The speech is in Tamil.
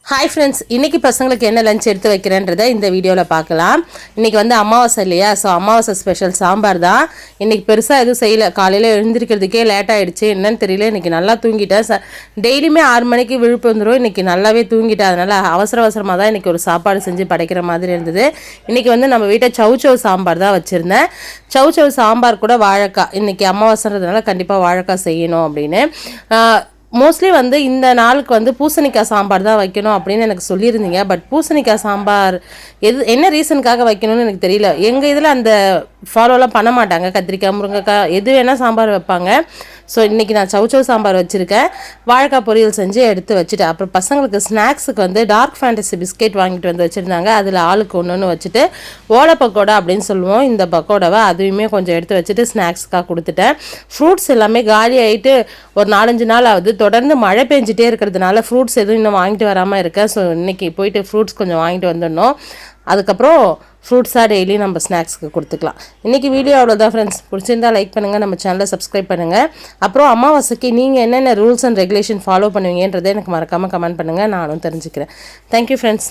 ஹாய் ஃப்ரெண்ட்ஸ், இன்றைக்கி பசங்களுக்கு என்ன லஞ்ச் எடுத்து வைக்கிறேன்றதை இந்த வீடியோவில் பார்க்கலாம். இன்றைக்கி வந்து அமாவாசை இல்லையா, ஸோ அமாவாசை ஸ்பெஷல் சாம்பார் தான். இன்றைக்கி பெருசாக எதுவும் செய்யலை. காலையில் எழுந்திருக்கிறதுக்கே லேட் ஆகிடுச்சு, என்னன்னு தெரியல. இன்றைக்கி நல்லா தூங்கிட்டேன். டெய்லியுமே 6 மணிக்கு விழுப்பு வந்துடும். இன்றைக்கி நல்லாவே தூங்கிட்டேன். அதனால் அவசரமாக தான் இன்றைக்கி ஒரு சாப்பாடு செஞ்சு படைக்கிற மாதிரி இருந்தது. இன்றைக்கி வந்து நம்ம வீட்டை சவுச்சவு சாம்பார் தான் வச்சுருந்தேன். சவுச்சவு சாம்பார் கூட வாழைக்காய். இன்றைக்கி அமாவாசைன்றதுனால கண்டிப்பாக வாழைக்காய் செய்யணும் அப்படின்னு. மோஸ்ட்லி வந்து இந்த நாளுக்கு வந்து பூசணிக்காய் சாம்பார் தான் வைக்கணும் அப்படின்னு எனக்கு சொல்லியிருந்தீங்க. பட் பூசணிக்காய் சாம்பார் என்ன ரீசனுக்காக வைக்கணும்னு எனக்கு தெரியல. எங்கள் இதில் அந்த ஃபாலோலாம் பண்ண மாட்டாங்க. கத்திரிக்காய், முருங்கைக்காய் எது வேணால் சாம்பார் வைப்பாங்க. ஸோ இன்றைக்கி நான் சவுச்சவு சாம்பார் வச்சுருக்கேன். வாழைக்காய் பொரியல் செஞ்சு எடுத்து வச்சுட்டேன். அப்புறம் பசங்களுக்கு ஸ்நாக்ஸுக்கு வந்து டார்க் ஃபேண்டசி பிஸ்கெட் வாங்கிட்டு வந்து வச்சுருந்தாங்க. அதில் ஆளுக்கு ஒன்று வச்சுட்டு ஓலை பக்கோடா அப்படின்னு சொல்லுவோம் இந்த பக்கோடாவை, அதுவுமே கொஞ்சம் எடுத்து வச்சுட்டு ஸ்நாக்ஸுக்காக கொடுத்துட்டேன். ஃப்ரூட்ஸ் எல்லாமே காலி ஆகிட்டு ஒரு 4-5 நாள் ஆகுது. தொடர்ந்து மழை பெஞ்சிட்டே இருக்கிறதுனால ஃப்ரூட்ஸ் எதுவும் இன்னும் வாங்கிட்டு வராமல் இருக்கேன். ஸோ இன்றைக்கி போயிட்டு ஃப்ரூட்ஸ் கொஞ்சம் வாங்கிட்டு வந்துடணும். அதுக்கப்புறம் ஃப்ரூட்ஸாக டெய்லி நம்ம ஸ்நாக்ஸுக்கு கொடுத்துக்கலாம். இன்றைக்கி வீடியோ அவ்வளோதான் ஃப்ரெண்ட்ஸ். பிடிச்சிருந்தா லைக் பண்ணுங்கள், நம்ம சேனலை சப்ஸ்கிரைப் பண்ணுங்கள். அப்புறம் அமாவாசைக்கு நீங்கள் என்னென்ன ரூல்ஸ் அண்ட் ரெகுலேஷன் ஃபாலோ பண்ணுவீங்கன்றதை எனக்கு மறக்காமல் கமெண்ட் பண்ணுங்கள், நானும் தெரிஞ்சுக்கிறேன். Thank you friends.